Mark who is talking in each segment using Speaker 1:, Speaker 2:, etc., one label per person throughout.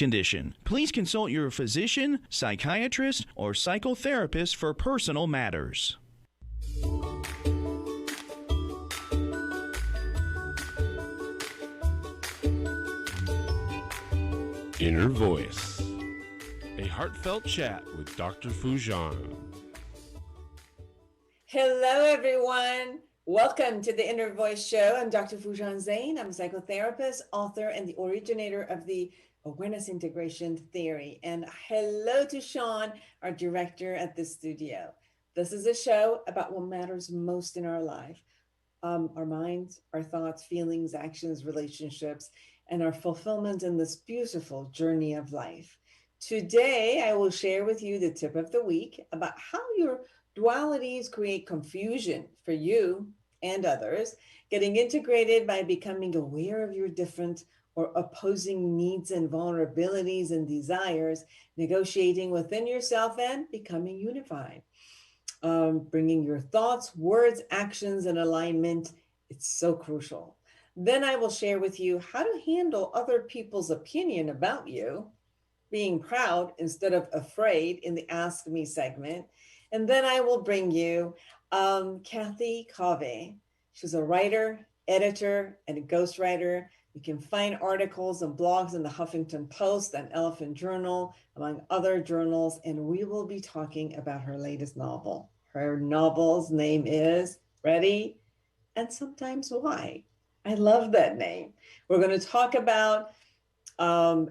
Speaker 1: condition. Please consult your physician, psychiatrist, or psychotherapist for personal matters.
Speaker 2: Inner Voice, a heartfelt chat with Dr. Foojan.
Speaker 3: Hello, everyone. Welcome to the Inner Voice Show. I'm Dr. Foojan Zain. I'm a psychotherapist, author, and the originator of the Awareness Integration Theory. And hello to Sean, our director at the studio. This is a show about what matters most in our life, our minds, our thoughts, feelings, actions, relationships, and our fulfillment in this beautiful journey of life. Today, I will share with you the tip of the week about how your dualities create confusion for you and others, getting integrated by becoming aware of your different or opposing needs and vulnerabilities and desires, negotiating within yourself and becoming unified. Bringing your thoughts, words, actions in alignment. It's so crucial. Then I will share with you how to handle other people's opinion about you, being proud instead of afraid in the Ask Me segment. And then I will bring you Kaveh. She's a writer, editor, and a ghostwriter. You can find articles and blogs in the Huffington Post and Elephant Journal, among other journals. And we will be talking about her latest novel. Her novel's name is, ready? And Sometimes Why. I love that name. We're going to talk about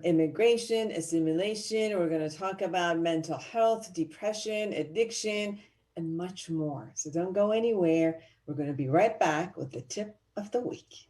Speaker 3: immigration, assimilation. We're going to talk about mental health, depression, addiction, and much more. So don't go anywhere. We're going to be right back with the tip of the week.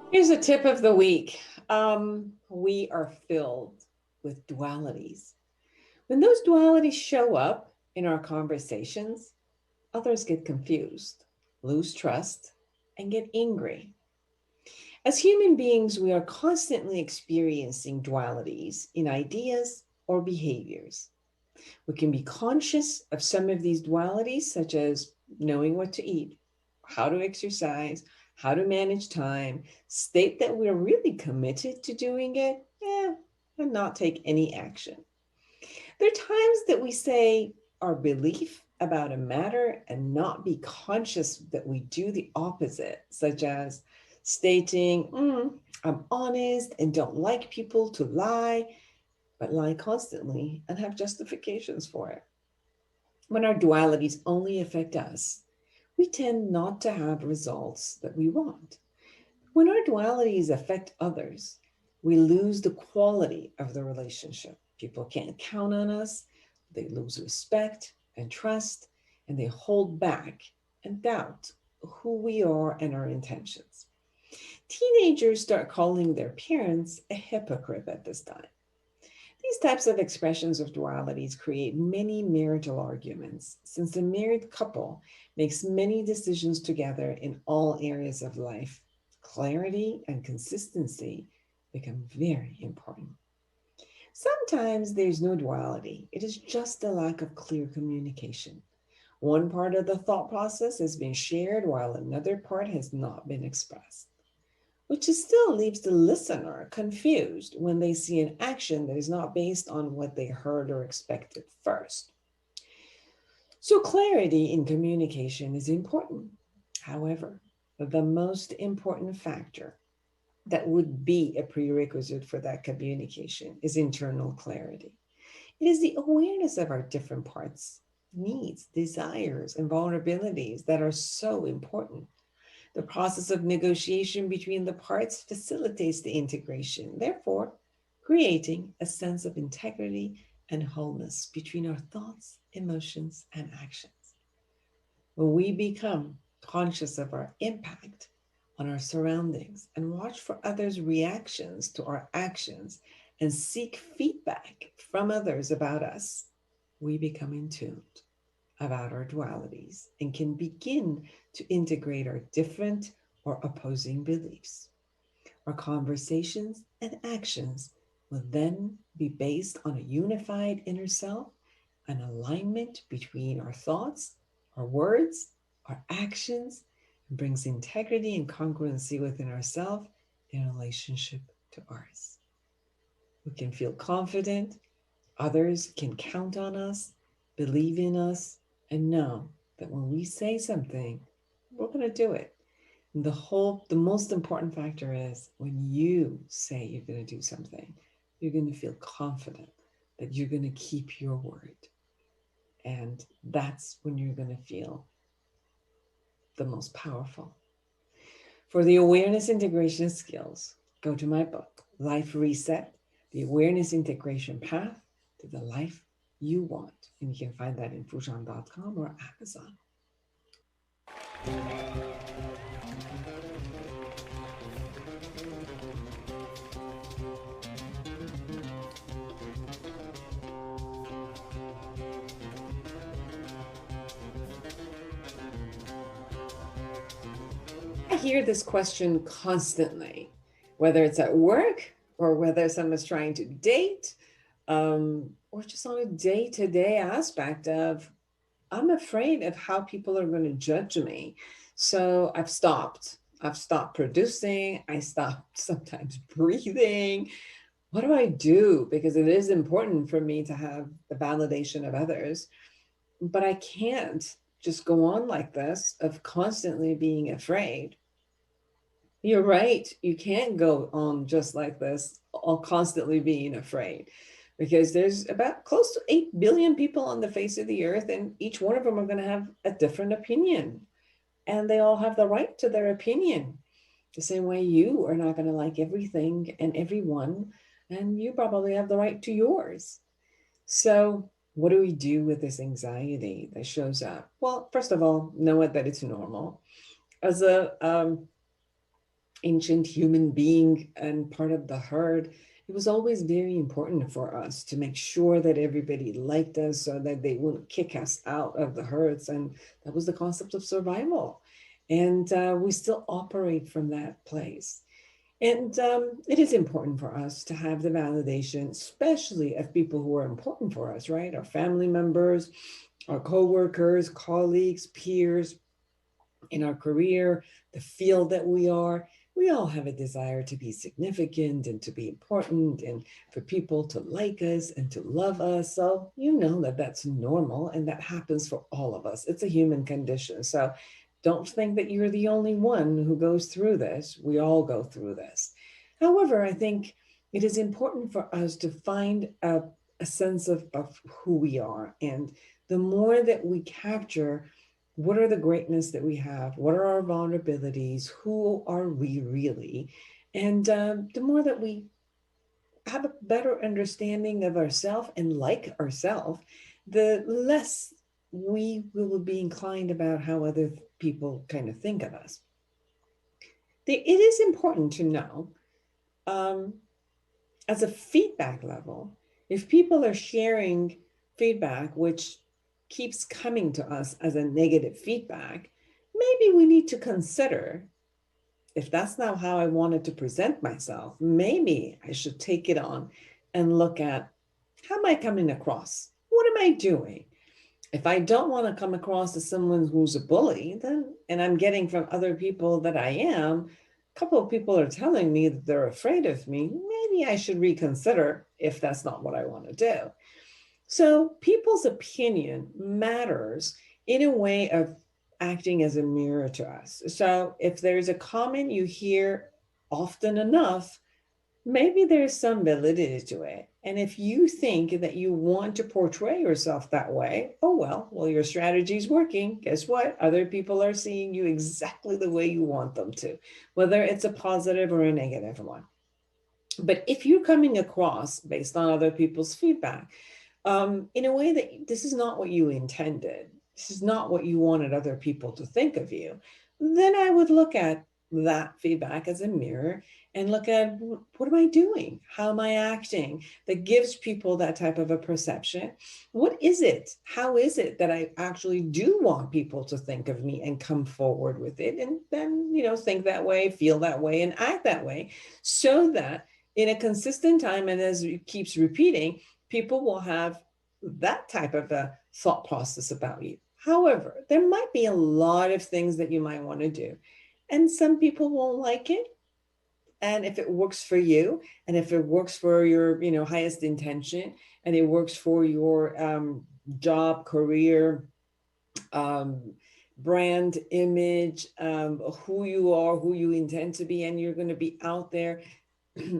Speaker 3: Here's a tip of the week. We are filled with dualities. When those dualities show up in our conversations, others get confused, lose trust, and get angry. As human beings, we are constantly experiencing dualities in ideas or behaviors. We can be conscious of some of these dualities, such as knowing what to eat, how to exercise, how to manage time, state that we're really committed to doing it, and not take any action. There are times that we say our belief about a matter and not be conscious that we do the opposite, such as stating, I'm honest and don't like people to lie, but lie constantly and have justifications for it. When our dualities only affect us, we tend not to have results that we want. When our dualities affect others, we lose the quality of the relationship. People can't count on us, they lose respect and trust, and they hold back and doubt who we are and our intentions. Teenagers start calling their parents a hypocrite at this time. These types of expressions of dualities create many marital arguments, since a married couple makes many decisions together in all areas of life. Clarity and consistency become very important. Sometimes there's no duality. It is just a lack of clear communication. One part of the thought process has been shared while another part has not been expressed, which still leaves the listener confused when they see an action that is not based on what they heard or expected first. So clarity in communication is important. However, the most important factor that would be a prerequisite for that communication is internal clarity. It is the awareness of our different parts, needs, desires, and vulnerabilities that are so important. The process of negotiation between the parts facilitates the integration, therefore, creating a sense of integrity and wholeness between our thoughts, emotions, and actions. When we become conscious of our impact on our surroundings and watch for others' reactions to our actions and seek feedback from others about us, we become in tune about our dualities and can begin to integrate our different or opposing beliefs. Our conversations and actions will then be based on a unified inner self, an alignment between our thoughts, our words, our actions, and brings integrity and congruency within ourselves in relationship to ours. We can feel confident, others can count on us, believe in us, and know that when we say something, we're going to do it. And the most important factor is when you say you're going to do something, you're going to feel confident that you're going to keep your word. And that's when you're going to feel the most powerful. For the awareness integration skills, go to my book, Life Reset, the Awareness Integration Path to the Life You Want. And you can find that in Foojan.com or Amazon. I hear this question constantly, whether it's at work or whether someone's trying to date, or just on a day-to-day aspect of, I'm afraid of how people are going to judge me. So I've stopped producing. I stopped sometimes breathing. What do I do? Because it is important for me to have the validation of others, but I can't just go on like this of constantly being afraid. You're right. You can't go on just like this, all constantly being afraid, because there's about close to 8 billion people on the face of the earth, and each one of them are going to have a different opinion. And they all have the right to their opinion. The same way you are not going to like everything and everyone, and you probably have the right to yours. So what do we do with this anxiety that shows up? Well, first of all, know it that it's normal. As a ancient human being and part of the herd, it was always very important for us to make sure that everybody liked us so that they wouldn't kick us out of the herds. And that was the concept of survival. And we still operate from that place. And it is important for us to have the validation, especially of people who are important for us, right? Our family members, our coworkers, colleagues, peers, in our career, the field that we are. We all have a desire to be significant and to be important and for people to like us and to love us. So you know that that's normal and that happens for all of us. It's a human condition. So don't think that you're the only one who goes through this. We all go through this. However, I think it is important for us to find a sense of who we are. And the more that we capture what are the greatness that we have? What are our vulnerabilities? Who are we really? And the more that we have a better understanding of ourselves and like ourselves, the less we will be inclined about how other people kind of think of us. It is important to know, as a feedback level, if people are sharing feedback, which keeps coming to us as a negative feedback, maybe we need to consider, if that's not how I wanted to present myself, maybe I should take it on and look at, how am I coming across? What am I doing? If I don't want to come across as someone who's a bully, then, and I'm getting from other people that I am, a couple of people are telling me that they're afraid of me, maybe I should reconsider if that's not what I want to do. So people's opinion matters in a way of acting as a mirror to us. So if there's a comment you hear often enough, maybe there's some validity to it. And if you think that you want to portray yourself that way, oh, well, your strategy is working. Guess what? Other people are seeing you exactly the way you want them to, whether it's a positive or a negative one. But if you're coming across based on other people's feedback, in a way that this is not what you intended, this is not what you wanted other people to think of you, then I would look at that feedback as a mirror and look at, what am I doing? How am I acting that gives people that type of a perception? What is it? How is it that I actually do want people to think of me and come forward with it? And then, think that way, feel that way, and act that way, so that in a consistent time, and as it keeps repeating, people will have that type of a thought process about you. However, there might be a lot of things that you might want to do, and some people won't like it. And if it works for you, and if it works for your, highest intention, and it works for your job, career, brand image, who you are, who you intend to be, and you're going to be out there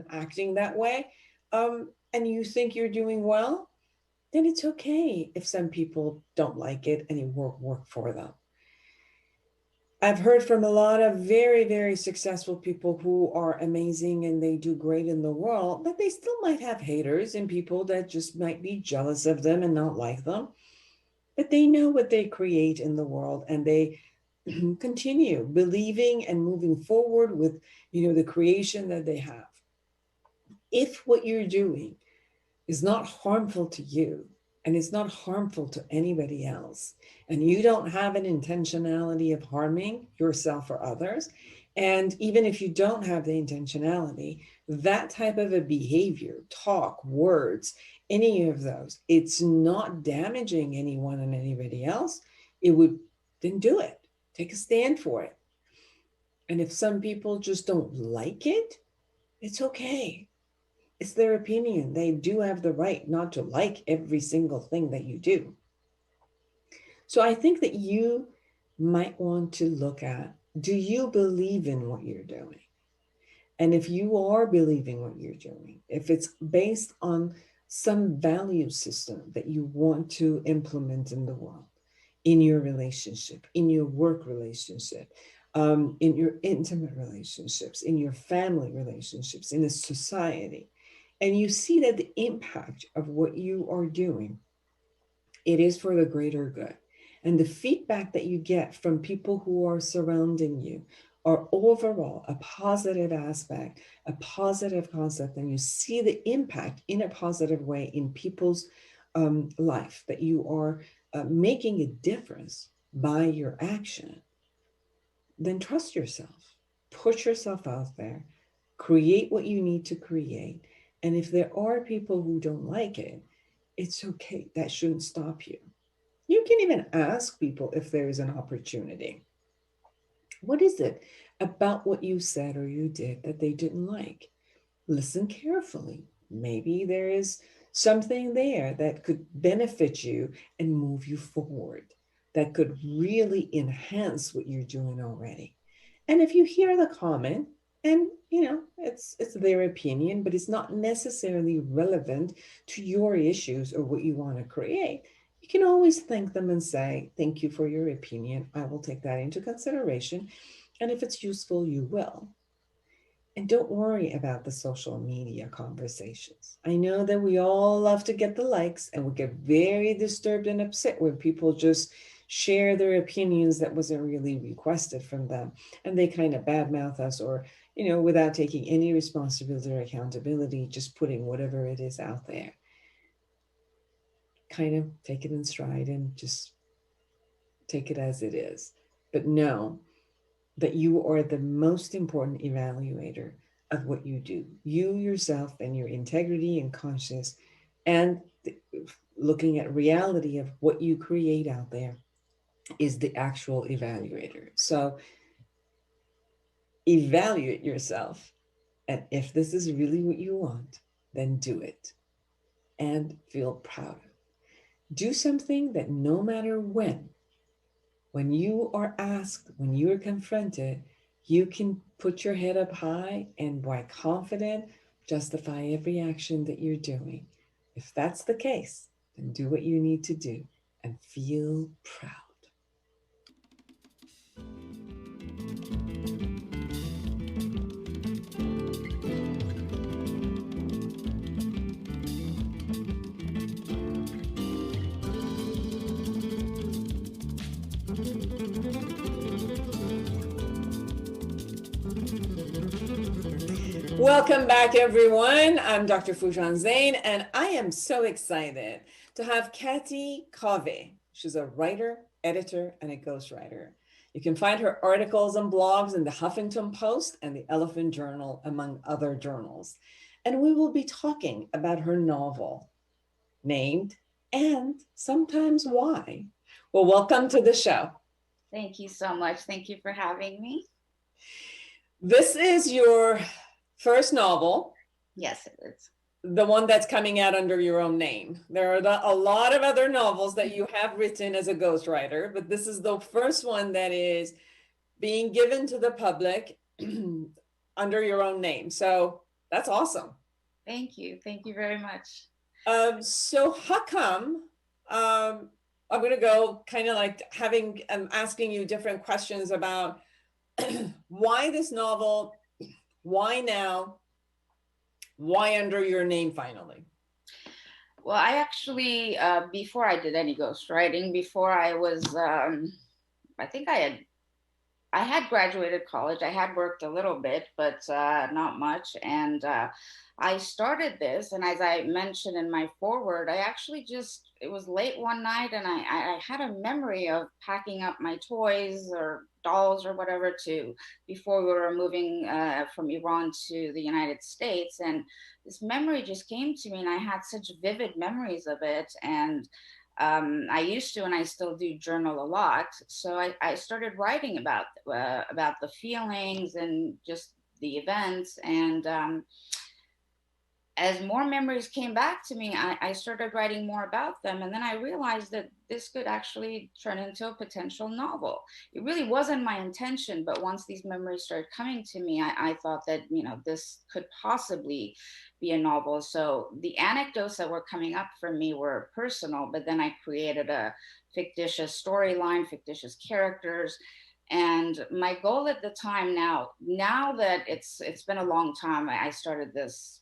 Speaker 3: acting that way, and you think you're doing well, then it's okay if some people don't like it and it won't work for them. I've heard from a lot of very, very successful people who are amazing and they do great in the world, but they still might have haters and people that just might be jealous of them and not like them. But they know what they create in the world, and they continue believing and moving forward with, the creation that they have. If what you're doing is not harmful to you, and it's not harmful to anybody else, and you don't have an intentionality of harming yourself or others, and even if you don't have the intentionality, that type of a behavior, talk, words, any of those, it's not damaging anyone and anybody else, it would, then do it. Take a stand for it. And if some people just don't like it, it's okay. It's their opinion. They do have the right not to like every single thing that you do. So I think that you might want to look at, do you believe in what you're doing? And if you are believing what you're doing, if it's based on some value system that you want to implement in the world, in your relationship, in your work relationship, in your intimate relationships, in your family relationships, in a society, and you see that the impact of what you are doing, it is for the greater good. And the feedback that you get from people who are surrounding you are overall a positive aspect, a positive concept, and you see the impact in a positive way in people's life, that you are making a difference by your action, then trust yourself, put yourself out there, create what you need to create. And if there are people who don't like it, it's okay. That shouldn't stop you. You can even ask people if there is an opportunity. What is it about what you said or you did that they didn't like? Listen carefully. Maybe there is something there that could benefit you and move you forward, that could really enhance what you're doing already. And if you hear the comment, and it's their opinion, but it's not necessarily relevant to your issues or what you want to create, you can always thank them and say, thank you for your opinion. I will take that into consideration. And if it's useful, you will. And don't worry about the social media conversations. I know that we all love to get the likes, and we get very disturbed and upset when people just share their opinions that wasn't really requested from them, and they kind of badmouth us, or, without taking any responsibility or accountability, just putting whatever it is out there. Kind of take it in stride and just take it as it is. But know that you are the most important evaluator of what you do. You yourself and your integrity and conscience, and looking at reality of what you create out there, is the actual evaluator. So evaluate yourself. And if this is really what you want, then do it and feel proud. Do something that no matter when you are asked, when you are confronted, you can put your head up high and by confident justify every action that you're doing. If that's the case, then do what you need to do and feel proud. Welcome back, everyone. I'm Dr. Foojan Zain, and I am so excited to have Kaveh. She's a writer, editor, and a ghostwriter. You can find her articles and blogs in the Huffington Post and the Elephant Journal, among other journals. And we will be talking about her novel, named And Sometimes Why. Well, welcome to the show.
Speaker 4: Thank you so much. Thank you for having me.
Speaker 3: This is your first novel.
Speaker 4: Yes, it is.
Speaker 3: The one that's coming out under your own name. There are a lot of other novels that you have written as a ghostwriter, but this is the first one that is being given to the public under your own name. So that's awesome.
Speaker 4: Thank you. Thank you very much.
Speaker 3: So how come, I'm going to go kind of like asking you different questions about why this novel, why now, why under your name finally?
Speaker 4: Well, I actually, before I did any ghostwriting, before I was, I think I had graduated college. I had worked a little bit, but not much. And I started this, and as I mentioned in my foreword, I actually it was late one night, and I had a memory of packing up my toys or dolls or whatever before we were moving from Iran to the United States. And this memory just came to me, and I had such vivid memories of it. And I used to, and I still do, journal a lot. So I started writing about the feelings and just the events. And as more memories came back to me, I started writing more about them. And then I realized that this could actually turn into a potential novel. It really wasn't my intention, but once these memories started coming to me, I thought that, this could possibly be a novel. So the anecdotes that were coming up for me were personal, but then I created a fictitious storyline, fictitious characters. And my goal at the time, now that it's been a long time, I started this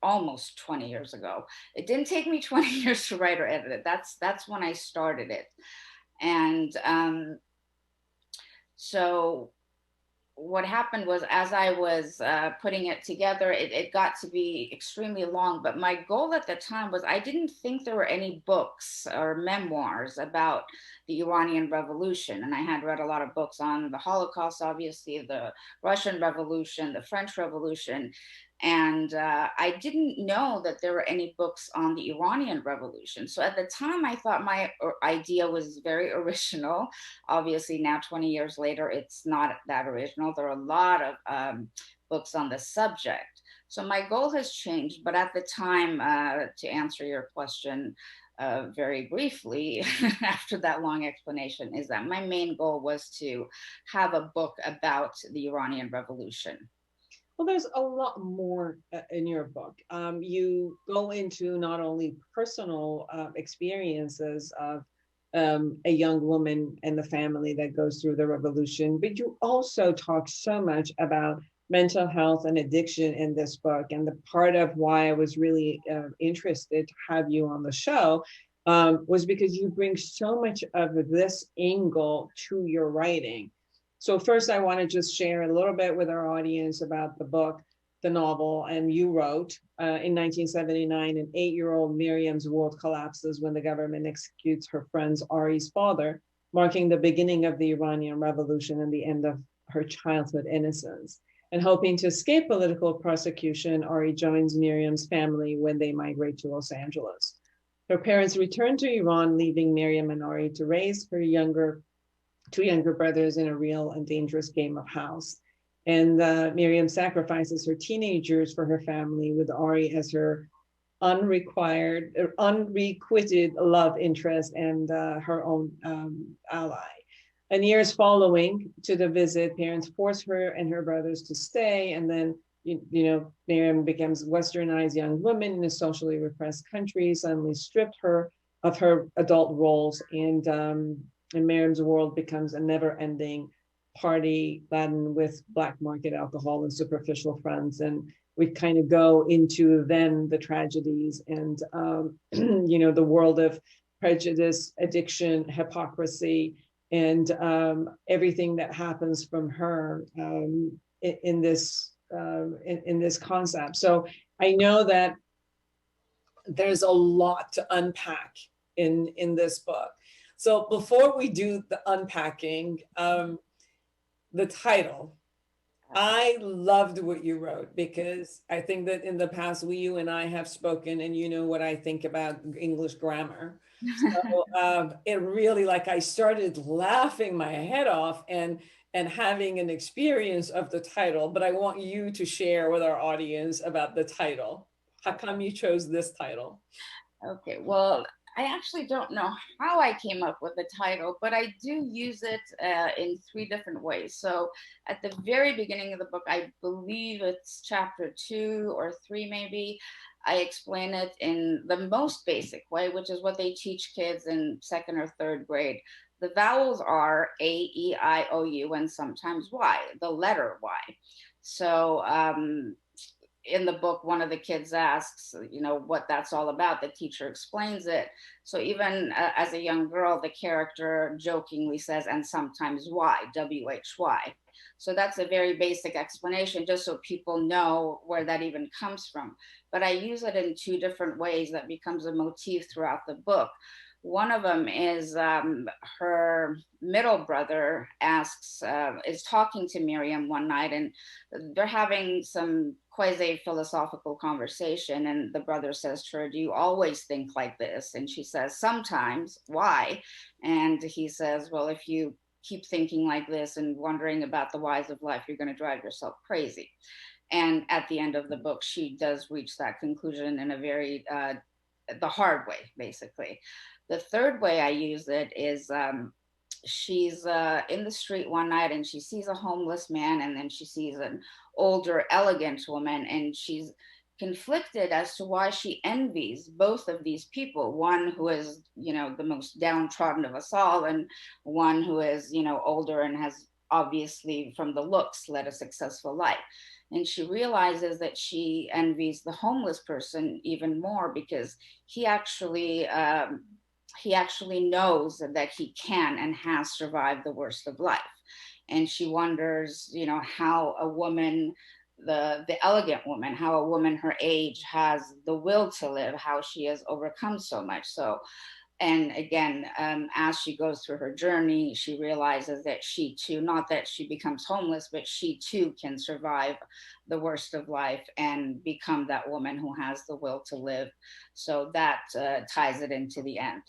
Speaker 4: almost 20 years ago. It didn't take me 20 years to write or edit it. That's when I started it. And so what happened was, as I was putting it together, it got to be extremely long. But my goal at the time was, I didn't think there were any books or memoirs about the Iranian Revolution. And I had read a lot of books on the Holocaust, obviously, the Russian Revolution, the French Revolution. And I didn't know that there were any books on the Iranian Revolution. So at the time, I thought my idea was very original. Obviously, now 20 years later, it's not that original. There are a lot of books on the subject. So my goal has changed. But at the time, to answer your question very briefly, after that long explanation, is that my main goal was to have a book about the Iranian Revolution.
Speaker 3: Well, there's a lot more in your book. You go into not only personal experiences of a young woman and the family that goes through the revolution, but you also talk so much about mental health and addiction in this book. And the part of why I was really interested to have you on the show was because you bring so much of this angle to your writing. So first, I want to just share a little bit with our audience about the book, the novel. And you wrote in 1979, an 8-year-old Miriam's world collapses when the government executes her friend's Ari's father, marking the beginning of the Iranian Revolution and the end of her childhood innocence. And hoping to escape political prosecution, Ari joins Miriam's family when they migrate to Los Angeles. Her parents return to Iran, leaving Miriam and Ari to raise her two younger brothers in a real and dangerous game of house. And Miriam sacrifices her teenage years for her family, with Ari as her unrequited love interest and her own ally. And years following to the visit, parents force her and her brothers to stay. And then Miriam becomes westernized young woman in a socially repressed country, suddenly stripped her of her adult roles, and Miriam's world becomes a never-ending party laden with black market alcohol and superficial friends. And we kind of go into then the tragedies and the world of prejudice, addiction, hypocrisy, and everything that happens from her in this concept. So I know that there's a lot to unpack in this book. So before we do the unpacking, the title, I loved what you wrote, because I think that in the past, you and I have spoken, and you know what I think about English grammar. So it really, like, I started laughing my head off and having an experience of the title. But I want you to share with our audience about the title. How come you chose this title?
Speaker 4: Okay, well, I actually don't know how I came up with the title, but I do use it in 3 different ways. So at the very beginning of the book, I believe it's chapter 2 or 3 maybe, I explain it in the most basic way, which is what they teach kids in 2nd or 3rd grade. The vowels are A, E, I, O, U, and sometimes Y, the letter Y. So in the book, one of the kids asks, what that's all about. The teacher explains it. So even as a young girl, the character jokingly says, and sometimes Y, W-H-Y. So that's a very basic explanation, just so people know where that even comes from. But I use it in 2 different ways that becomes a motif throughout the book. One of them is her middle brother is talking to Miriam one night, and they're having some quasi-philosophical conversation. And the brother says to her, "Do you always think like this?" And she says, "Sometimes. Why?" And he says, "Well, if you keep thinking like this and wondering about the whys of life, you're going to drive yourself crazy." And at the end of the book, she does reach that conclusion in a very, the hard way, basically. The 3rd way I use it is she's in the street one night and she sees a homeless man, and then she sees an older, elegant woman, and she's conflicted as to why she envies both of these people, one who is, the most downtrodden of us all, and one who is, older and has obviously, from the looks, led a successful life. And she realizes that she envies the homeless person even more, because he actually knows that he can and has survived the worst of life. And she wonders, how a woman, the elegant woman, how a woman her age has the will to live, how she has overcome so much. So, and again, as she goes through her journey, she realizes that she too, not that she becomes homeless, but she too can survive the worst of life and become that woman who has the will to live. So that ties it into the end.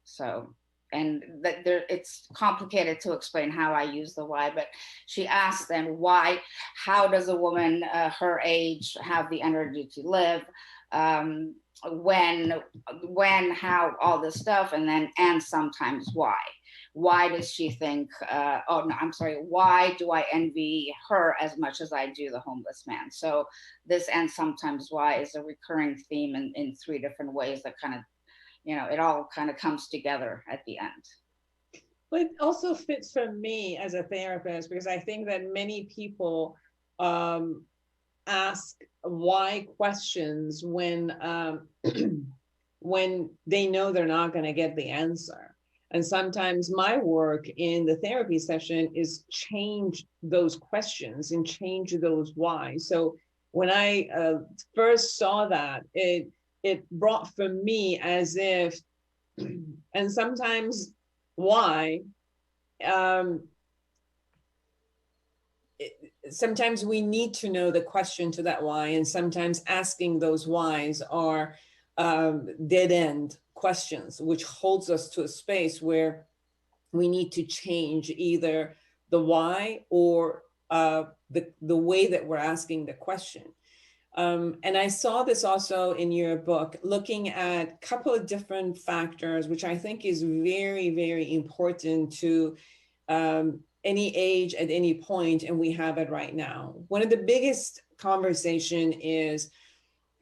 Speaker 4: So, and that it's complicated to explain how I use the why, but she asks them why, how does a woman her age have the energy to live? When, how, all this stuff, and sometimes why does she think, why do I envy her as much as I do the homeless man? So this and sometimes why is a recurring theme in 3 different ways that kind of, it all kind of comes together at the end.
Speaker 3: But it also fits for me as a therapist, because I think that many people ask why questions when when they know they're not going to get the answer. And sometimes my work in the therapy session is change those questions and change those why. So when I first saw that, it brought for me as if, and sometimes why, sometimes we need to know the question to that why, and sometimes asking those whys are dead end questions, which holds us to a space where we need to change either the why or the way that we're asking the question. And I saw this also in your book, looking at a couple of different factors, which I think is very, very important to any age at any point, and we have it right now. One of the biggest conversation is,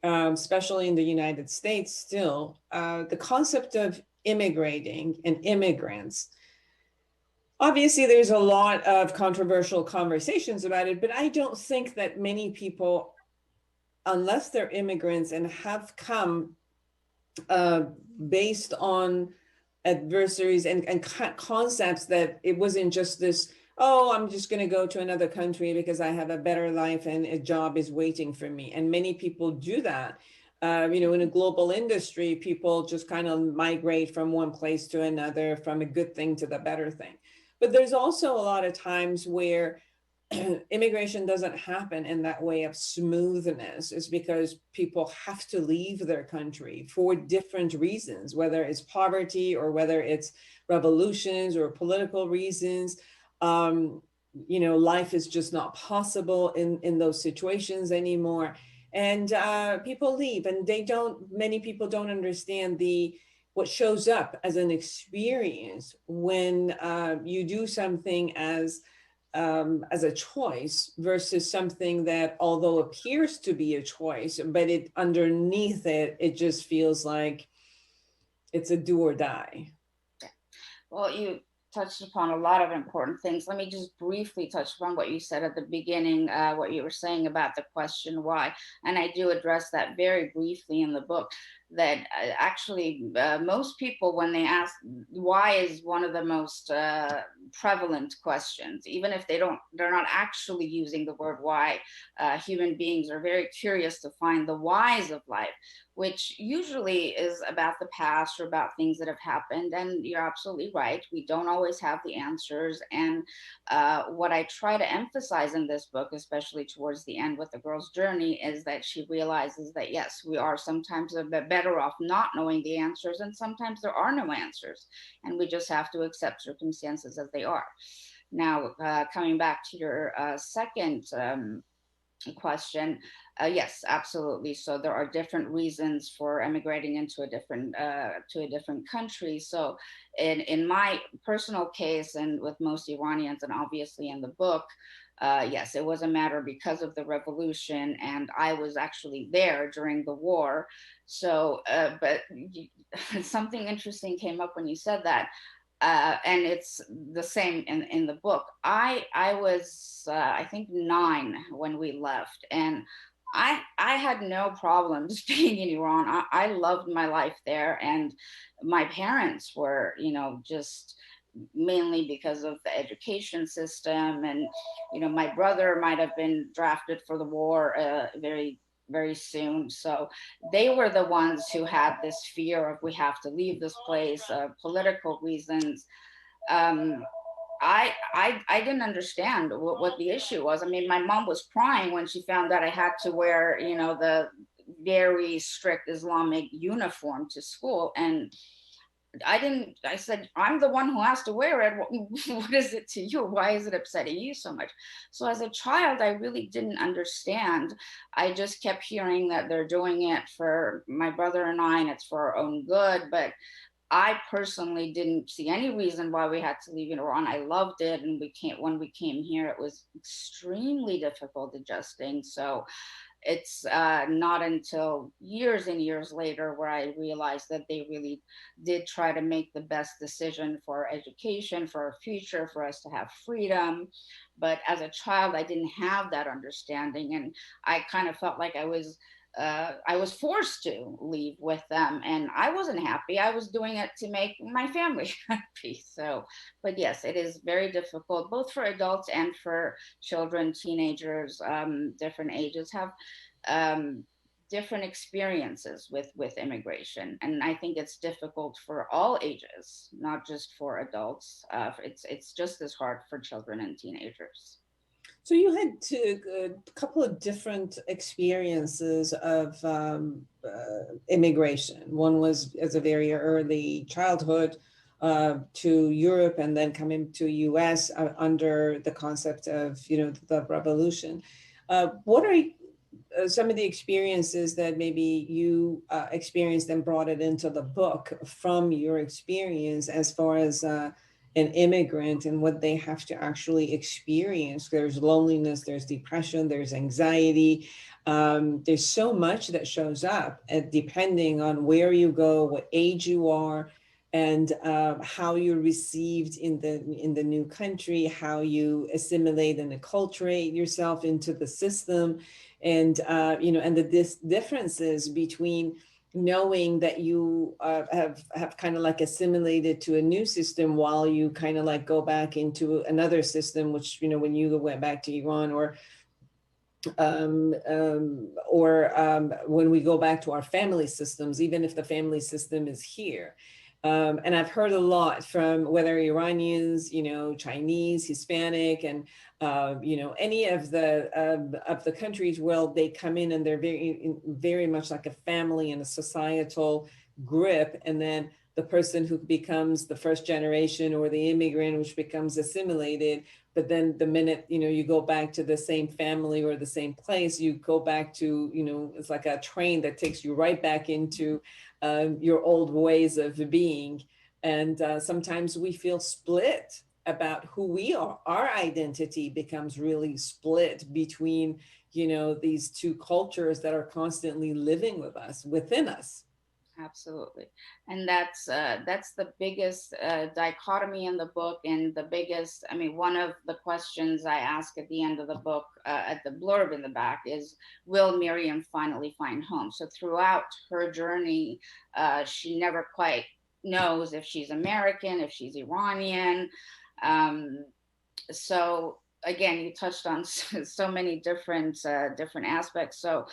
Speaker 3: especially in the United States still, the concept of immigrating and immigrants. Obviously, there's a lot of controversial conversations about it, but I don't think that many people, unless they're immigrants and have come based on adversaries and concepts, that it wasn't just this, oh, I'm just going to go to another country because I have a better life and a job is waiting for me. And many people do that. In a global industry, people just kind of migrate from one place to another, from a good thing to the better thing. But there's also a lot of times where immigration doesn't happen in that way of smoothness. Is because people have to leave their country for different reasons, whether it's poverty or whether it's revolutions or political reasons. Life is just not possible in those situations anymore. And people leave, and many people don't understand what shows up as an experience when you do something as a choice versus something that, although appears to be a choice, but underneath it just feels like it's a do or die.
Speaker 4: Well, you touched upon a lot of important things. Let me just briefly touch upon what you said at the beginning, what you were saying about the question why. And I do address that very briefly in the book, that actually most people, when they ask why, is one of the most prevalent questions. Even if they're not actually using the word why, human beings are very curious to find the whys of life, which usually is about the past or about things that have happened. And you're absolutely right, we don't always have the answers. And what I try to emphasize in this book, especially towards the end with the girl's journey, is that she realizes that yes, we are sometimes a bit better off not knowing the answers, and sometimes there are no answers, and we just have to accept circumstances as they are. Now, coming back to your second question, yes, absolutely. So there are different reasons for emigrating into a different country. So in my personal case, and with most Iranians, and obviously in the book, yes, it was a matter because of the revolution, and I was actually there during the war. So, but something interesting came up when you said that. And it's the same in the book. I was I think 9 when we left, and I had no problems being in Iran. I loved my life there, and my parents were, just mainly because of the education system, and my brother might have been drafted for the war very very soon. So they were the ones who had this fear of, we have to leave this place, political reasons. I didn't understand what the issue was. I mean, my mom was crying when she found out I had to wear, the very strict Islamic uniform to school. And I said, I'm the one who has to wear it. What is it to you? Why is it upsetting you so much? So as a child, I really didn't understand. I just kept hearing that they're doing it for my brother and I, and it's for our own good. But I personally didn't see any reason why we had to leave Iran. I loved it. And when we came here, it was extremely difficult adjusting. So it's not until years and years later where I realized that they really did try to make the best decision for our education, for our future, for us to have freedom. But as a child, I didn't have that understanding. And I kind of felt like I was forced to leave with them, and I wasn't happy. I was doing it to make my family happy. So, but yes, it is very difficult, both for adults and for children, teenagers, different ages have different experiences with immigration. And I think it's difficult for all ages, not just for adults. It's just as hard for children and teenagers.
Speaker 3: So you had a couple of different experiences of immigration. One was as a very early childhood to Europe, and then coming to US under the concept of, the revolution. What are some of the experiences that maybe you experienced and brought it into the book from your experience as far as an immigrant and what they have to actually experience. There's loneliness, there's depression, there's anxiety. There's so much that shows up, depending on where you go, what age you are, and how you're received in the new country, how you assimilate and acculturate yourself into the system, and and the differences between knowing that you have kind of like assimilated to a new system while you kind of like go back into another system, which, when you went back to Iran, when we go back to our family systems, even if the family system is here. And I've heard a lot from whether Iranians, Chinese, Hispanic, and any of the countries where they come in and they're very much like a family and a societal grip, and then the person who becomes the first generation or the immigrant, which becomes assimilated. But then the minute, you go back to the same family or the same place, you go back to, it's like a train that takes you right back into your old ways of being. And sometimes we feel split about who we are. Our identity becomes really split between, these two cultures that are constantly living with us, within us.
Speaker 4: Absolutely. And that's the biggest dichotomy in the book. And the biggest, one of the questions I ask at the end of the book, at the blurb in the back, is, will Miriam finally find home? So throughout her journey, she never quite knows if she's American, if she's Iranian. So again, you touched on so many different aspects. So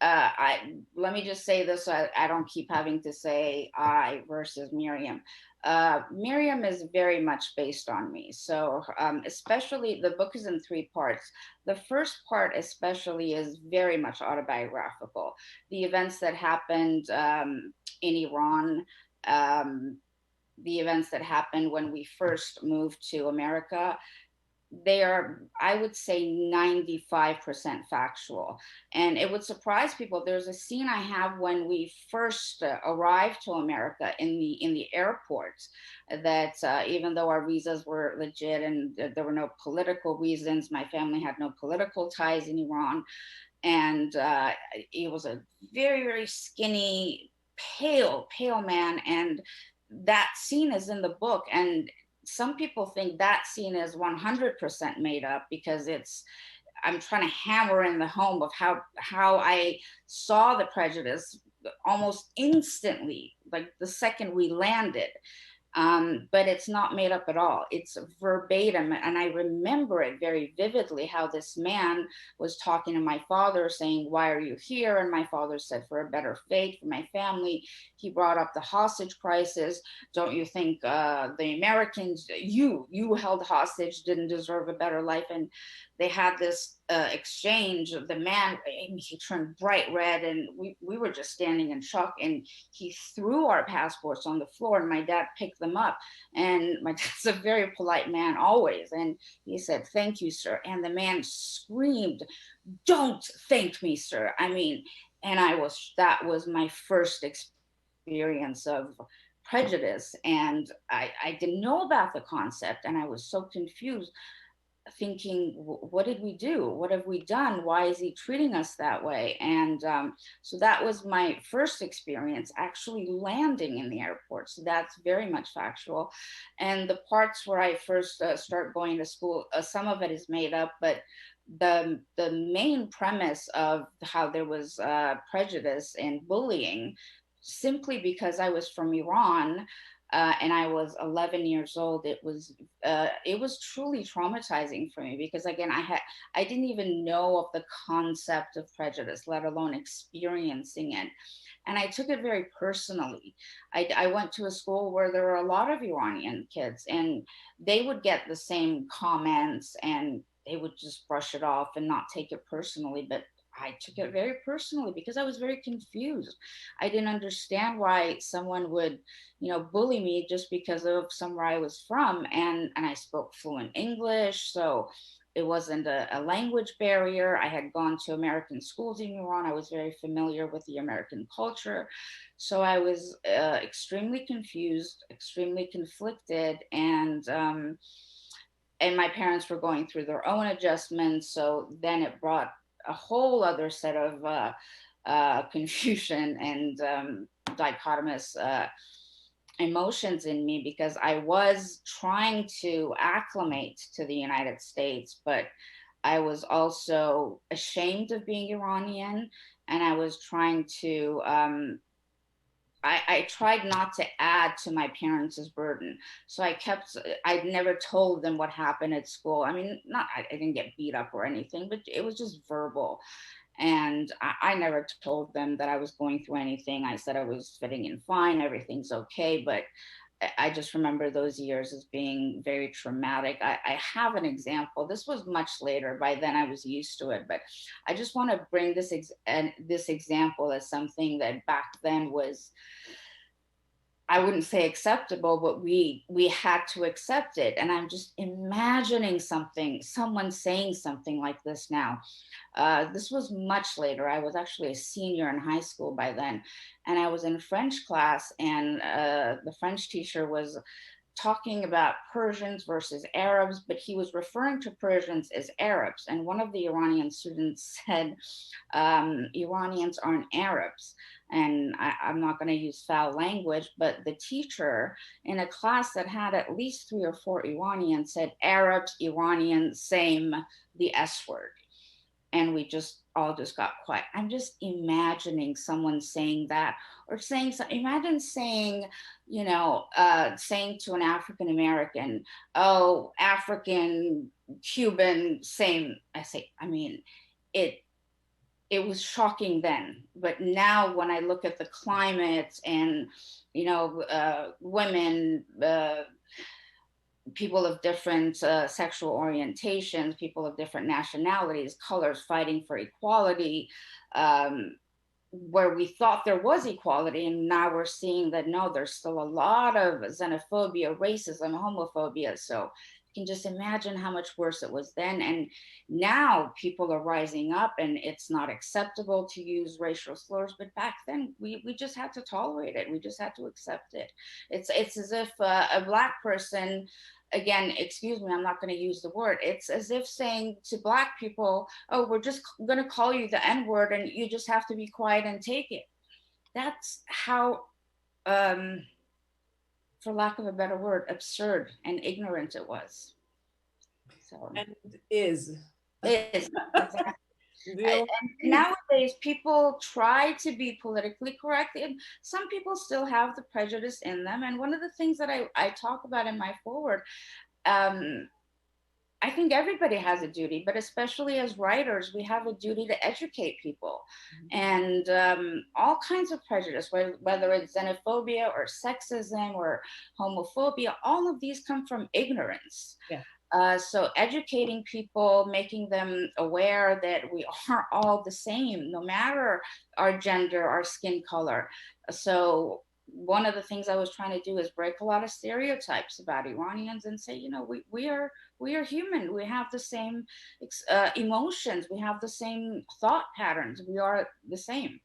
Speaker 4: let me just say this, so I don't keep having to say I versus Miriam. Miriam is very much based on me. So especially, the book is in 3 parts. The first part especially is very much autobiographical. The events that happened in Iran, the events that happened when we first moved to America, they are, I would say, 95% factual. And it would surprise people. There's a scene I have when we first arrived to America in the airport, that even though our visas were legit and there were no political reasons, my family had no political ties in Iran. And it was a very, very skinny, pale man. And that scene is in the book. And some people think that scene is 100% made up, because I'm trying to hammer in the home of how I saw the prejudice almost instantly, like the second we landed. But it's not made up at all. It's verbatim. And I remember it very vividly, how this man was talking to my father saying, why are you here? And my father said, for a better fate for my family. He brought up the hostage crisis. Don't you think the Americans you held hostage didn't deserve a better life? And they had this exchange. The man, he turned bright red, and we were just standing in shock. And he threw our passports on the floor, and my dad picked them up. And my dad's a very polite man always. And he said, thank you, sir. And the man screamed, don't thank me, sir. And that was my first experience of prejudice. And I didn't know about the concept, and I was so confused, thinking, what did we do? What have we done? Why is he treating us that way? And so that was my first experience, actually landing in the airport. So that's very much factual. And the parts where I first start going to school, some of it is made up, but the main premise of how there was prejudice and bullying, simply because I was from Iran, and I was 11 years old, it was truly traumatizing for me, because again, I didn't even know of the concept of prejudice, let alone experiencing it. And I took it very personally. I went to a school where there were a lot of Iranian kids, and they would get the same comments and they would just brush it off and not take it personally. But I took it very personally, because I was very confused. I didn't understand why someone would, bully me just because of somewhere I was from. And I spoke fluent English. So it wasn't a language barrier. I had gone to American schools in Iran. I was very familiar with the American culture. So I was extremely confused, extremely conflicted, and my parents were going through their own adjustments. So then it brought a whole other set of confusion and dichotomous emotions in me, because I was trying to acclimate to the United States, but I was also ashamed of being Iranian, and I was trying to I tried not to add to my parents' burden. So I never told them what happened at school. I mean, I didn't get beat up or anything, but it was just verbal. And I never told them that I was going through anything. I said I was fitting in fine, everything's okay. But I just remember those years as being very traumatic. I have an example. This was much later. By then I was used to it, but I just want to bring this example as something that back then was, I wouldn't say acceptable, but we had to accept it. And I'm just imagining someone saying something like this now. This was much later. I was actually a senior in high school by then. And I was in French class, and the French teacher was talking about Persians versus Arabs, but he was referring to Persians as Arabs. And one of the Iranian students said, Iranians aren't Arabs. And I'm not going to use foul language, but the teacher in a class that had at least 3 or 4 Iranians said, Arabs, Iranians, same, the S word. And we all just got quiet. I'm just imagining someone saying that, or imagine saying, saying to an African American, oh, African, Cuban, same. It was shocking then, but now when I look at the climate and, women, people of different sexual orientations, people of different nationalities, colors, fighting for equality, where we thought there was equality, and now we're seeing that no, there's still a lot of xenophobia, racism, homophobia. So you can just imagine how much worse it was then. And now people are rising up, and it's not acceptable to use racial slurs, but back then we just had to tolerate it. We just had to accept it. It's as if a Black person, again, excuse me, I'm not going to use the word. It's as if saying to Black people, oh, we're just going to call you the N word and you just have to be quiet and take it. That's how, for lack of a better word, absurd and ignorant it was. So,
Speaker 3: and is.
Speaker 4: Exactly. And nowadays, people try to be politically correct. And some people still have the prejudice in them. And one of the things that I talk about in my foreword, I think everybody has a duty, but especially as writers, we have a duty to educate people. And all kinds of prejudice, whether it's xenophobia or sexism or homophobia, all of these come from ignorance.
Speaker 3: Yeah.
Speaker 4: So educating people, making them aware that we are all the same, no matter our gender, our skin color. So one of the things I was trying to do is break a lot of stereotypes about Iranians and say, we are human. We have the same emotions. We have the same thought patterns. We are the same.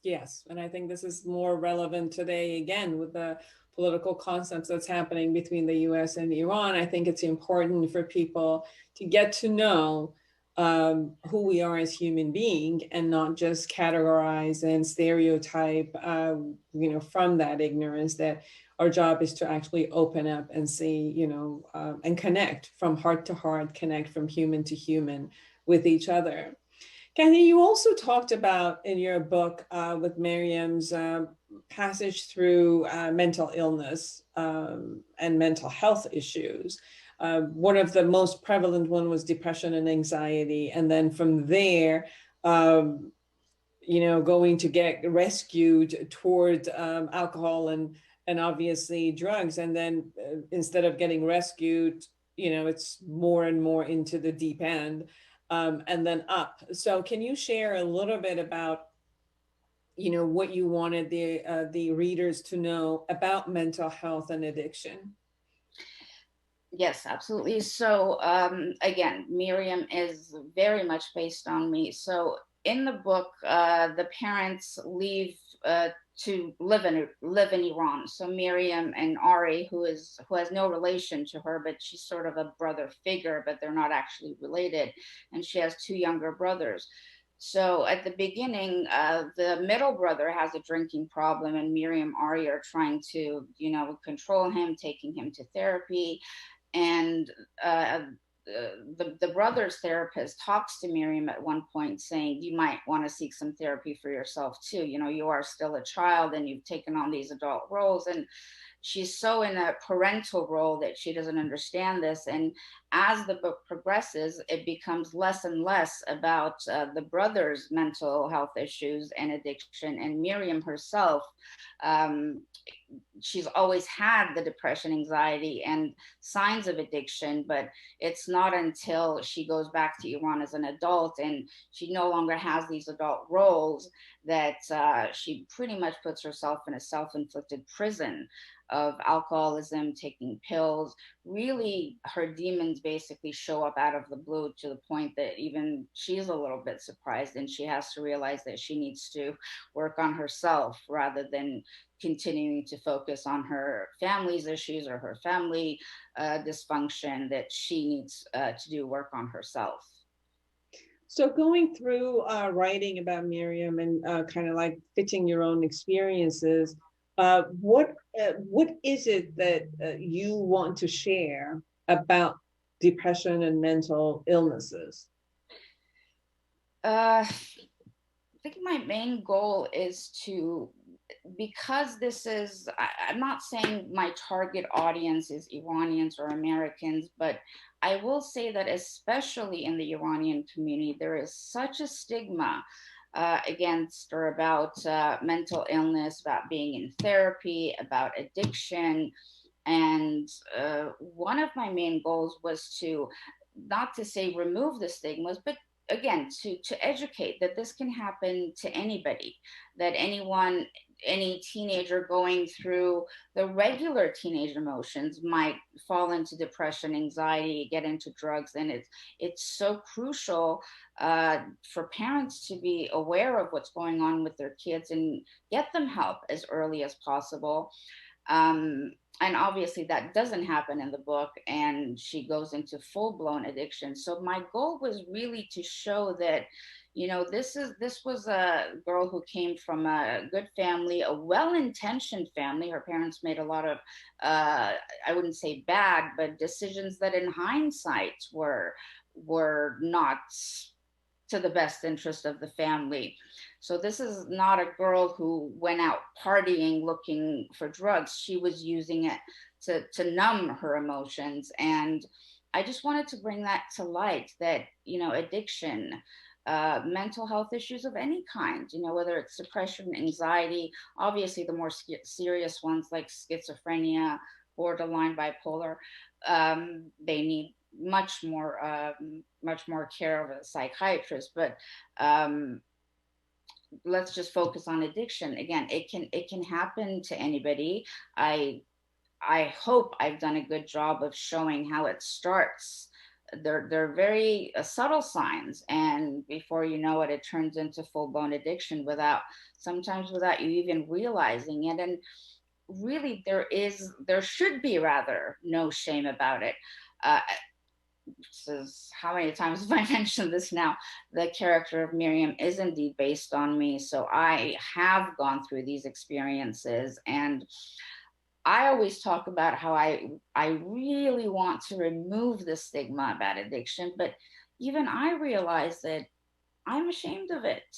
Speaker 3: Yes, and I think this is more relevant today, again, with the political concepts that's happening between the US and Iran. I think it's important for people to get to know who we are as human beings, and not just categorize and stereotype, from that ignorance, that our job is to actually open up and see, and connect from heart to heart, connect from human to human with each other. Kaveh, you also talked about in your book with Miriam's passage through mental illness and mental health issues. One of the most prevalent one was depression and anxiety. And then from there, going to get rescued toward alcohol and obviously drugs. And then instead of getting rescued, it's more and more into the deep end. And then up. So can you share a little bit about, what you wanted the readers to know about mental health and addiction?
Speaker 4: Yes, absolutely. So again, Miriam is very much based on me. So in the book, the parents leave to live in Iran. So Miriam and Ari, who has no relation to her, but she's sort of a brother figure, but they're not actually related, and she has two younger brothers. So at the beginning, the middle brother has a drinking problem, and Miriam Ari are trying to, control him, taking him to therapy. And the brother's therapist talks to Miriam at one point, saying, "You might want to seek some therapy for yourself too. You are still a child, and you've taken on these adult roles." And she's so in a parental role that she doesn't understand this. And as the book progresses, it becomes less and less about the brother's mental health issues and addiction, and Miriam herself. um, she's always had the depression, anxiety, and signs of addiction, but it's not until she goes back to Iran as an adult and she no longer has these adult roles that she pretty much puts herself in a self-inflicted prison of alcoholism, taking pills. Really, her demons basically show up out of the blue, to the point that even she's a little bit surprised, and she has to realize that she needs to work on herself rather than continuing to focus on her family's issues or her family dysfunction, that she needs to do work on herself.
Speaker 3: So going through writing about Miriam and kind of like fitting your own experiences, what is it that you want to share about depression and mental illnesses?
Speaker 4: I think my main goal is to, because this is, I'm not saying my target audience is Iranians or Americans, but I will say that especially in the Iranian community, there is such a stigma against or about mental illness, about being in therapy, about addiction. And one of my main goals was to, not to say remove the stigmas, but again, to educate that this can happen to anybody, that any teenager going through the regular teenage emotions might fall into depression, anxiety, get into drugs. And it's so crucial for parents to be aware of what's going on with their kids and get them help as early as possible. And obviously that doesn't happen in the book, and she goes into full-blown addiction. So my goal was really to show that, this was a girl who came from a good family, a well-intentioned family. Her parents made a lot of I wouldn't say bad, but decisions that in hindsight were not to the best interest of the family. So this is not a girl who went out partying looking for drugs. She was using it to numb her emotions. And I just wanted to bring that to light, that, addiction, mental health issues of any kind, whether it's depression, anxiety, obviously the more serious ones like schizophrenia, borderline bipolar, they need much more care of a psychiatrist. But let's just focus on addiction. Again, it can happen to anybody. I hope I've done a good job of showing how it starts. They're very subtle signs, and before you know it, it turns into full-blown addiction sometimes without you even realizing it. And really, there should be rather no shame about it. How many times have I mentioned this now? The character of Miriam is indeed based on me. So I have gone through these experiences, and I always talk about how I really want to remove the stigma about addiction, but even I realize that I'm ashamed of it,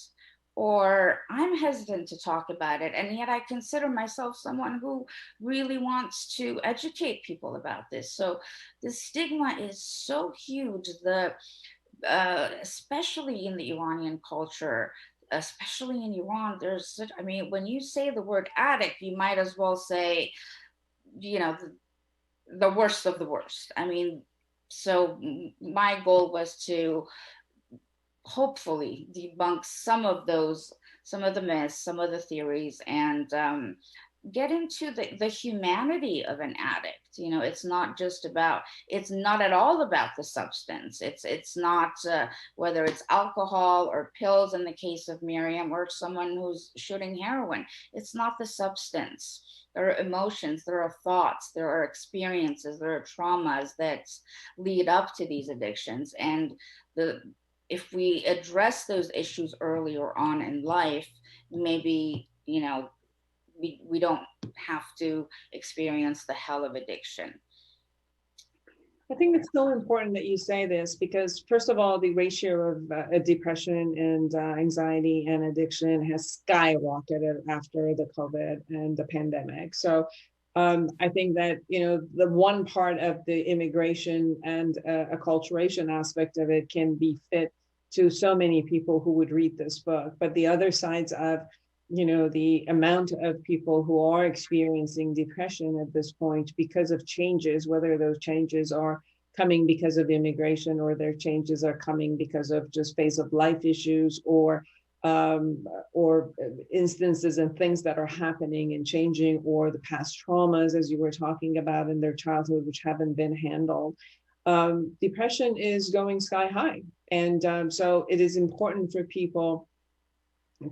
Speaker 4: or I'm hesitant to talk about it. And yet I consider myself someone who really wants to educate people about this. So the stigma is so huge, especially in the Iranian culture, especially in Iran. When you say the word addict, you might as well say, the worst of the worst. So my goal was to hopefully debunk some of the myths, some of the theories, and get into the humanity of an addict. You know, it's not just about, it's not at all about the substance. It's not whether it's alcohol or pills in the case of Miriam, or someone who's shooting heroin. It's not the substance. There are emotions, there are thoughts, there are experiences, there are traumas that lead up to these addictions. And if we address those issues earlier on in life, maybe, you know, we don't have to experience the hell of addiction.
Speaker 3: I think it's so important that you say this, because first of all, the ratio of depression and anxiety and addiction has skyrocketed after the COVID and the pandemic. So I think that, you know, the one part of the immigration and acculturation aspect of it can be fit to so many people who would read this book, but the other sides of, you know, the amount of people who are experiencing depression at this point because of changes, whether those changes are coming because of immigration or their changes are coming because of just phase of life issues or instances and things that are happening and changing, or the past traumas, as you were talking about, in their childhood, which haven't been handled. Depression is going sky high. And so it is important for people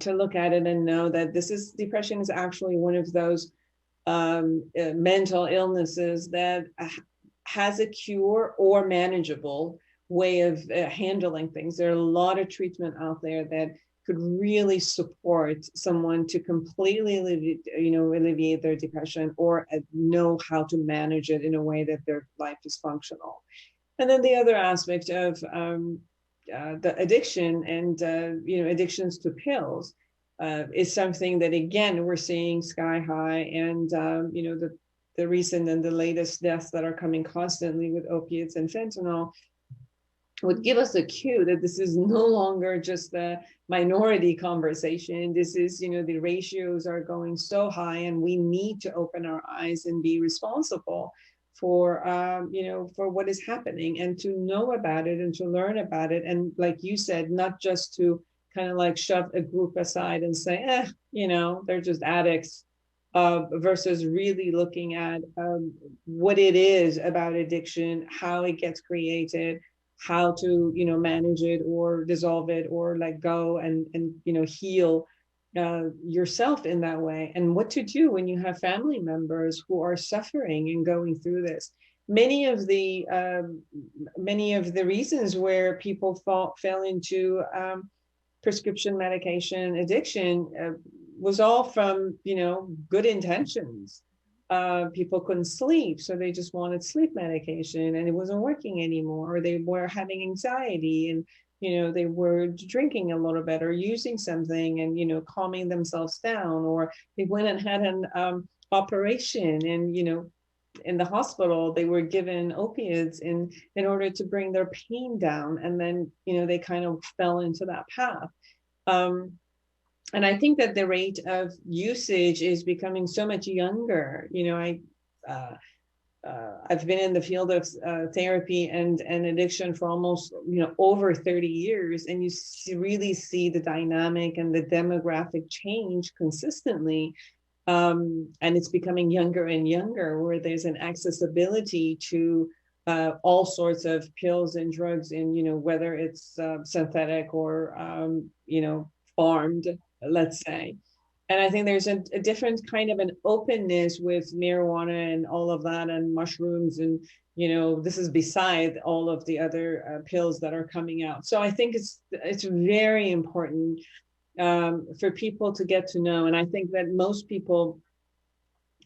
Speaker 3: to look at it and know that depression is actually one of those mental illnesses that has a cure or manageable way of handling things. There are a lot of treatment out there that could really support someone to completely alleviate their depression, or know how to manage it in a way that their life is functional. And then the other aspect of the addiction and addictions to pills is something that, again, we're seeing sky high. And the recent and the latest deaths that are coming constantly with opiates and fentanyl would give us a cue that this is no longer just a minority conversation. This is, the ratios are going so high, and we need to open our eyes and be responsible for what is happening, and to know about it and to learn about it. And like you said, not just to kind of like shove a group aside and say, they're just addicts, versus really looking at what it is about addiction, how it gets created, how to, manage it or dissolve it or let go and heal yourself in that way, and what to do when you have family members who are suffering and going through this. Many of the reasons where people fell into prescription medication addiction was all from good intentions. People couldn't sleep, so they just wanted sleep medication, and it wasn't working anymore, or they were having anxiety, and they were drinking a little bit or using something and calming themselves down, or they went and had an operation, and in the hospital they were given opiates in order to bring their pain down, and then they kind of fell into that path. And I think that the rate of usage is becoming so much younger. I've been in the field of therapy and addiction for almost over 30 years, and you really see the dynamic and the demographic change consistently, and it's becoming younger and younger, where there's an accessibility to all sorts of pills and drugs, and whether it's synthetic or farmed, let's say. And I think there's a different kind of an openness with marijuana and all of that, and mushrooms, and this is beside all of the other pills that are coming out. So I think it's very important for people to get to know. And I think that most people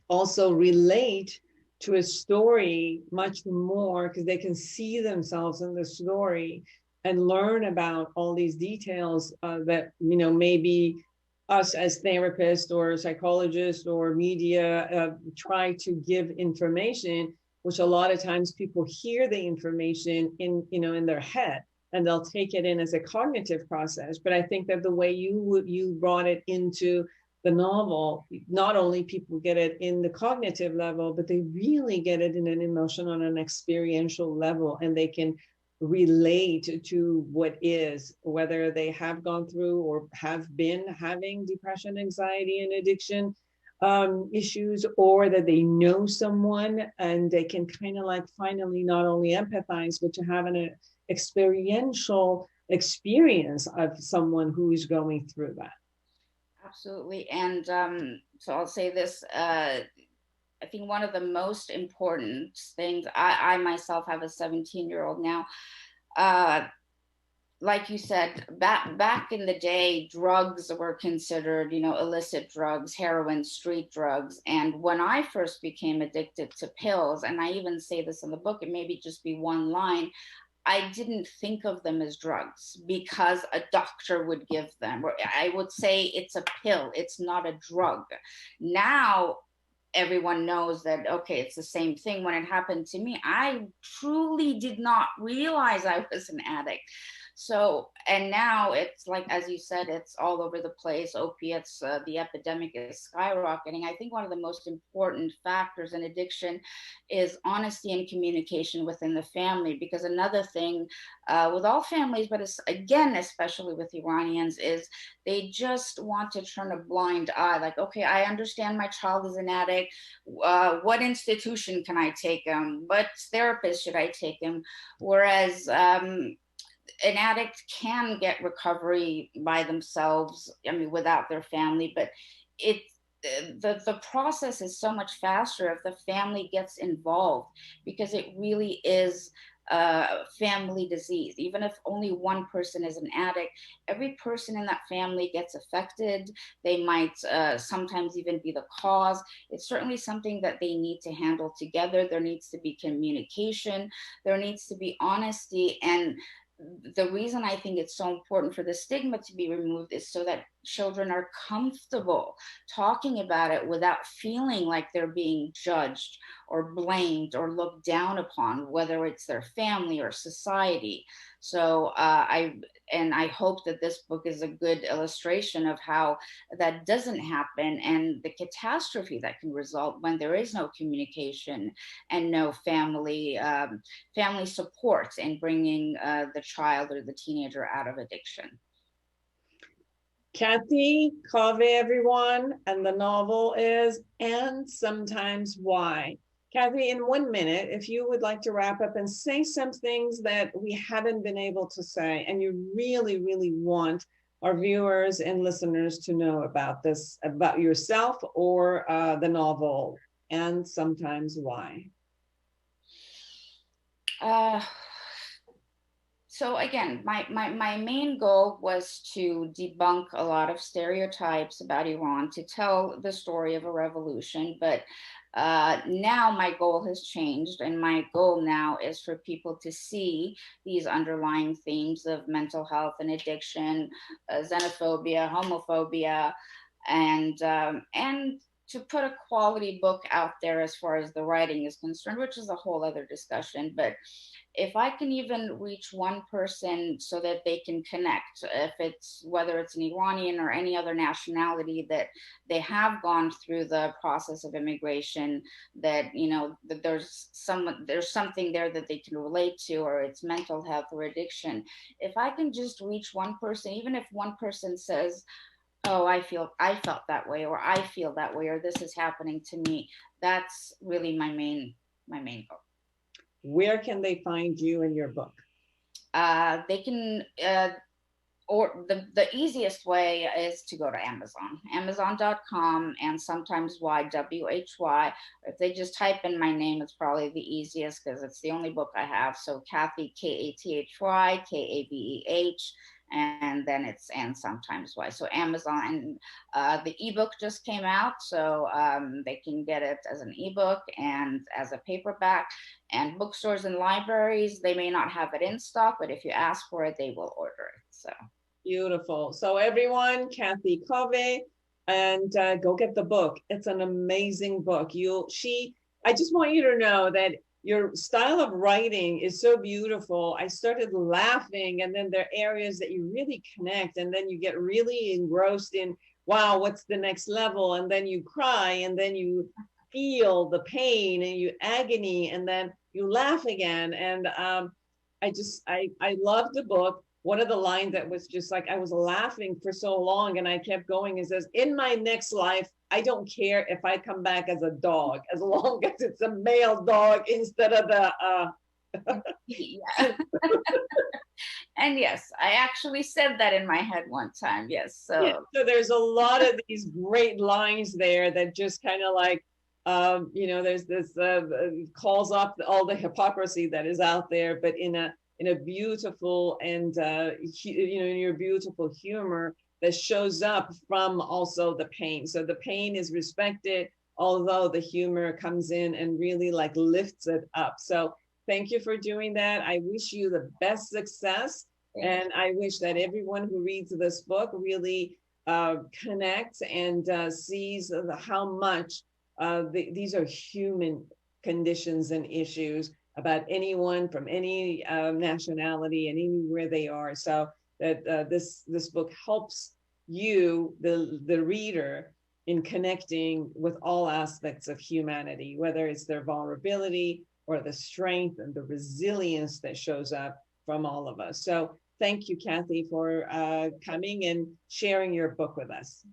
Speaker 3: also relate to a story much more because they can see themselves in the story and learn about all these details that maybe us as therapists or psychologists or media try to give information, which a lot of times people hear the information in their head, and they'll take it in as a cognitive process. But I think that the way you brought it into the novel, not only people get it in the cognitive level, but they really get it in an emotional and an experiential level, and they can relate to what is, whether they have gone through or have been having depression, anxiety, and addiction, issues, or that they know someone and they can kind of like finally not only empathize, but to have an experiential experience of someone who is going through that.
Speaker 4: Absolutely. And so I'll say this. I think one of the most important things, I myself have a 17-year-old now. Like you said, back in the day, drugs were considered, illicit drugs, heroin, street drugs. And when I first became addicted to pills, and I even say this in the book, it maybe just be one line, I didn't think of them as drugs because a doctor would give them, or I would say it's a pill, it's not a drug. Now, everyone knows that, okay, it's the same thing. When it happened to me, I truly did not realize I was an addict. So, and now it's like, as you said, it's all over the place. Opiates, the epidemic is skyrocketing. I think one of the most important factors in addiction is honesty and communication within the family. Because another thing with all families, but it's, again, especially with Iranians, is they just want to turn a blind eye. Like, okay, I understand my child is an addict. What institution can I take him? What therapist should I take him? Whereas an addict can get recovery by themselves, I mean, without their family, but the process is so much faster if the family gets involved, because it really is a family disease. Even if only one person is an addict, every person in that family gets affected. They might sometimes even be the cause. It's certainly something that they need to handle together. There needs to be communication. There needs to be honesty. And the reason I think it's so important for the stigma to be removed is so that children are comfortable talking about it without feeling like they're being judged or blamed or looked down upon, whether it's their family or society. So I hope that this book is a good illustration of how that doesn't happen, and the catastrophe that can result when there is no communication and no family support in bringing the child or the teenager out of addiction.
Speaker 3: Kathy, Kaveh, everyone, and the novel is And Sometimes Why. Kathy, in 1 minute, if you would like to wrap up and say some things that we haven't been able to say, and you really, really want our viewers and listeners to know about this, about yourself or the novel, And Sometimes Why.
Speaker 4: So again, my main goal was to debunk a lot of stereotypes about Iran, to tell the story of a revolution. But now my goal has changed, and my goal now is for people to see these underlying themes of mental health and addiction, xenophobia, homophobia, and to put a quality book out there as far as the writing is concerned, which is a whole other discussion. But if I can even reach one person so that they can connect, if it's whether it's an Iranian or any other nationality, that they have gone through the process of immigration, that that there's something there that they can relate to, or it's mental health or addiction. If I can just reach one person, even if one person says, oh, I felt that way, or I feel that way, or this is happening to me, that's really my main goal.
Speaker 3: Where can they find you and your book?
Speaker 4: They can, or the easiest way is to go to Amazon.com, and sometimes Why, WHY. If they just type in my name, it's probably the easiest because it's the only book I have. So Kathy, Kathy, Kaveh, and then it's And Sometimes Why. So Amazon, and the ebook just came out, so they can get it as an ebook and as a paperback. And bookstores and libraries, they may not have it in stock, but if you ask for it, they will order it. So
Speaker 3: beautiful. So everyone, Kathy Kaveh, and go get the book. It's an amazing book. I just want you to know that your style of writing is so beautiful. I started laughing, and then there are areas that you really connect, and then you get really engrossed in, wow, what's the next level? And then you cry, and then you feel the pain and you agony, and then you laugh again. And I love the book. one of the lines that was just like, I was laughing for so long and I kept going. It says, in my next life, I don't care if I come back as a dog, as long as it's a male dog instead of the,
Speaker 4: yeah. And yes, I actually said that in my head one time. Yes. So,
Speaker 3: yeah, so there's a lot of these great lines there that just kind of like, there's this calls up all the hypocrisy that is out there, but in a beautiful and in your beautiful humor that shows up from also the pain. So the pain is respected, although the humor comes in and really like lifts it up. So thank you for doing that. I wish you the best success. And I wish that everyone who reads this book really connects and sees how much these are human conditions and issues about anyone from any nationality and anywhere they are. So that this book helps you, the reader, in connecting with all aspects of humanity, whether it's their vulnerability or the strength and the resilience that shows up from all of us. So thank you, Kathy, for coming and sharing your book with us.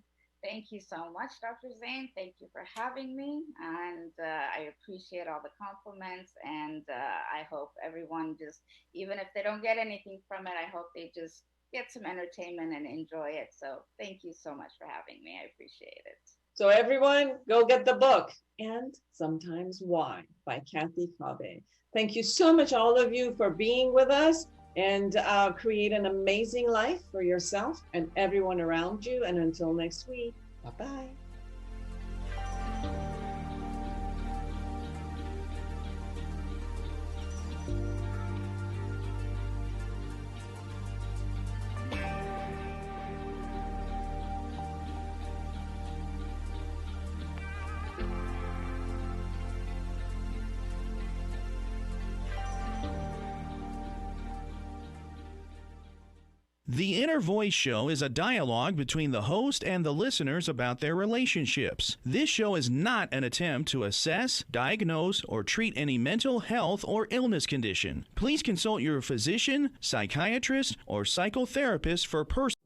Speaker 4: Thank you so much, Dr. Zane. Thank you for having me. And I appreciate all the compliments. And I hope everyone just, even if they don't get anything from it, I hope they just get some entertainment and enjoy it. So thank you so much for having me. I appreciate it.
Speaker 3: So everyone, go get the book, And Sometimes Why by Kathy Kaveh. Thank you so much, all of you, for being with us, and create an amazing life for yourself and everyone around you. And until next week, bye-bye.
Speaker 1: The Inner Voice Show is a dialogue between the host and the listeners about their relationships. This show is not an attempt to assess, diagnose, or treat any mental health or illness condition. Please consult your physician, psychiatrist, or psychotherapist for personal